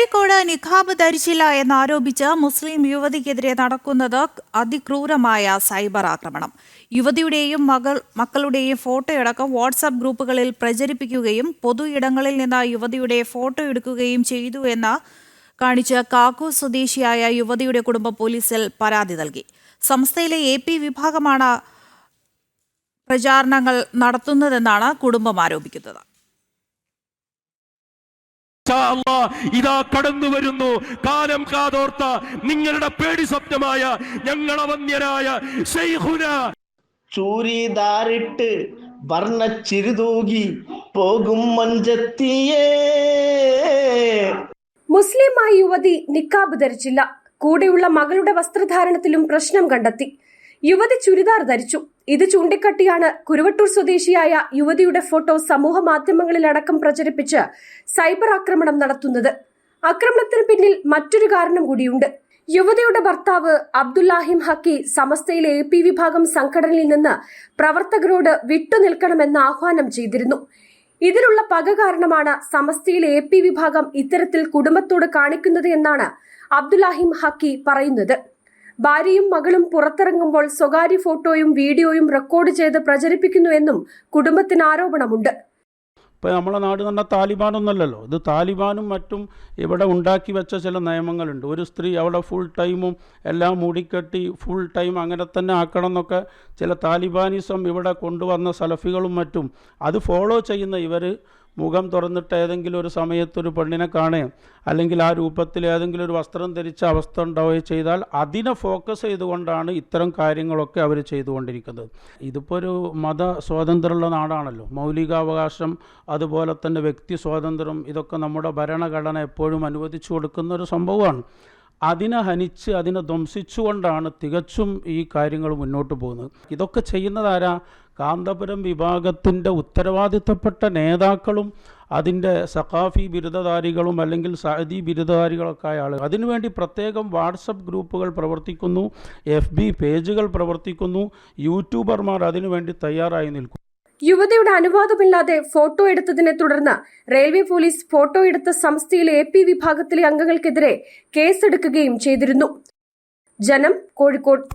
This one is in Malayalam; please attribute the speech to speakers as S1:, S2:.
S1: കോഴിക്കോട് നിഖാബ് ധരിച്ചില്ല എന്നാരോപിച്ച് മുസ്ലിം യുവതിക്കെതിരെ നടക്കുന്നത് അതിക്രൂരമായ സൈബർ ആക്രമണം. യുവതിയുടെയും മക്കളുടെയും ഫോട്ടോയടക്കം വാട്സാപ്പ് ഗ്രൂപ്പുകളിൽ പ്രചരിപ്പിക്കുകയും പൊതു ഇടങ്ങളിൽ നിന്ന് യുവതിയുടെ ഫോട്ടോ എടുക്കുകയും ചെയ്തു എന്ന് കാണിച്ച് കാക്കൂർ സ്വദേശിയായ യുവതിയുടെ കുടുംബം പോലീസിൽ പരാതി നൽകി. സംസ്ഥയിലെ AP വിഭാഗമാണ് പ്രചാരണങ്ങൾ നടത്തുന്നതെന്നാണ് കുടുംബം ആരോപിക്കുന്നത്.
S2: ഇതാ കടന്നു വരുന്നു കാലം കാതോർത്ത നിങ്ങളുടെ പേടി സ്വപ്നമായ ഞങ്ങളുടെ വന്യരായ
S3: ചൂരിദാറിട്ട് വർണ്ണ ചിരുതൂകി പോകും മഞ്ചത്തിയേ.
S4: മുസ്ലിമായ യുവതി നിക്കാബ് ധരിച്ചില്ല. കൂടെയുള്ള മകളുടെ വസ്ത്രധാരണത്തിലും പ്രശ്നം കണ്ടെത്തി. യുവതി ചുരിദാർ ധരിച്ചു. ഇത് ചൂണ്ടിക്കാട്ടിയാണ് കുരുവട്ടൂർ സ്വദേശിയായ യുവതിയുടെ ഫോട്ടോ സമൂഹ മാധ്യമങ്ങളിലടക്കം പ്രചരിപ്പിച്ച് സൈബർ ആക്രമണം നടത്തുന്നത്. ആക്രമണത്തിന് പിന്നിൽ മറ്റൊരു കാരണം കൂടിയുണ്ട്. യുവതിയുടെ ഭർത്താവ് അബ്ദുല്ലാഹിം ഹക്കി സമസ്തയിലെ AP വിഭാഗം സംഘടനയിൽ നിന്ന് പ്രവർത്തകരോട് വിട്ടുനിൽക്കണമെന്ന് ആഹ്വാനം ചെയ്തിരുന്നു. ഇതിലുള്ള പക കാരണമാണ് സമസ്തയിലെ AP വിഭാഗം ഇത്തരത്തിൽ കുടുംബത്തോട് കാണിക്കുന്നത് എന്നാണ് അബ്ദുല്ലാഹിം ഹക്കി പറയുന്നത്. ഭാര്യയും മകളും പുറത്തിറങ്ങുമ്പോൾ സ്വകാര്യ ഫോട്ടോയും വീഡിയോയും റെക്കോർഡ് ചെയ്ത് പ്രചരിപ്പിക്കുന്നുവെന്നും കുടുംബത്തിന് ആരോപണമുണ്ട്.
S5: ഇപ്പോൾ നമ്മളെ നാട് തന്നെ താലിബാനൊന്നുമല്ലല്ലോ. ഇത് താലിബാനും മറ്റും ഇവിടെ ഉണ്ടാക്കി വെച്ച ചില നിയമങ്ങളുണ്ട്. ഒരു സ്ത്രീ അവിടെ ഫുൾ ടൈമും എല്ലാം മൂടിക്കെട്ടി ഫുൾ ടൈം അങ്ങനെ തന്നെ ആക്കണം എന്നൊക്കെ ചില താലിബാനിസം ഇവിടെ കൊണ്ടുവന്ന സലഫികളും മറ്റും അത് ഫോളോ ചെയ്യുന്ന ഇവർ മുഖം തുറന്നിട്ട് ഏതെങ്കിലും ഒരു സമയത്തൊരു പെണ്ണിനെ കാണുകയും അല്ലെങ്കിൽ ആ രൂപത്തിൽ ഏതെങ്കിലും ഒരു വസ്ത്രം ധരിച്ച അവസ്ഥ ഉണ്ടാവുകയും ചെയ്താൽ അതിനെ ഫോക്കസ് ചെയ്തുകൊണ്ടാണ് ഇത്തരം കാര്യങ്ങളൊക്കെ അവർ ചെയ്തുകൊണ്ടിരിക്കുന്നത്. ഇതിപ്പോൾ ഒരു മത സ്വാതന്ത്ര്യമുള്ള നാടാണല്ലോ. മൗലികാവകാശം അതുപോലെ തന്നെ വ്യക്തി സ്വാതന്ത്ര്യം ഇതൊക്കെ നമ്മുടെ ഭരണഘടന എപ്പോഴും അനുവദിച്ചു കൊടുക്കുന്ന ഒരു സംഭവമാണ്. അതിനെ ഹനിച്ച് അതിനെ ധ്വംസിച്ചുകൊണ്ടാണ് തികച്ചും ഈ കാര്യങ്ങൾ മുന്നോട്ട് പോകുന്നത്. ഇതൊക്കെ ചെയ്യുന്നതാരാ? കാന്തപുരം വിഭാഗത്തിൻ്റെ ഉത്തരവാദിത്തപ്പെട്ട നേതാക്കളും അതിൻ്റെ സഖാഫി ബിരുദധാരികളും അല്ലെങ്കിൽ സഅദി ബിരുദധാരികളൊക്കെ ആയ ആളുകൾ. അതിനുവേണ്ടി പ്രത്യേകം വാട്സപ്പ് ഗ്രൂപ്പുകൾ പ്രവർത്തിക്കുന്നു, FB പേജുകൾ പ്രവർത്തിക്കുന്നു, യൂട്യൂബർമാർ അതിനുവേണ്ടി തയ്യാറായി നിൽക്കുന്നു.
S4: യുവതിയുടെ അനുവാദമില്ലാതെ ഫോട്ടോ എടുത്തതിനെ തുടർന്ന് റെയിൽവേ പോലീസ് ഫോട്ടോ എടുത്ത സംസ്ഥയിലെ AP വിഭാഗത്തിലെ അംഗങ്ങൾക്കെതിരെ കേസെടുക്കുകയും ചെയ്തിരുന്നു. ജനം, കോഴിക്കോട്.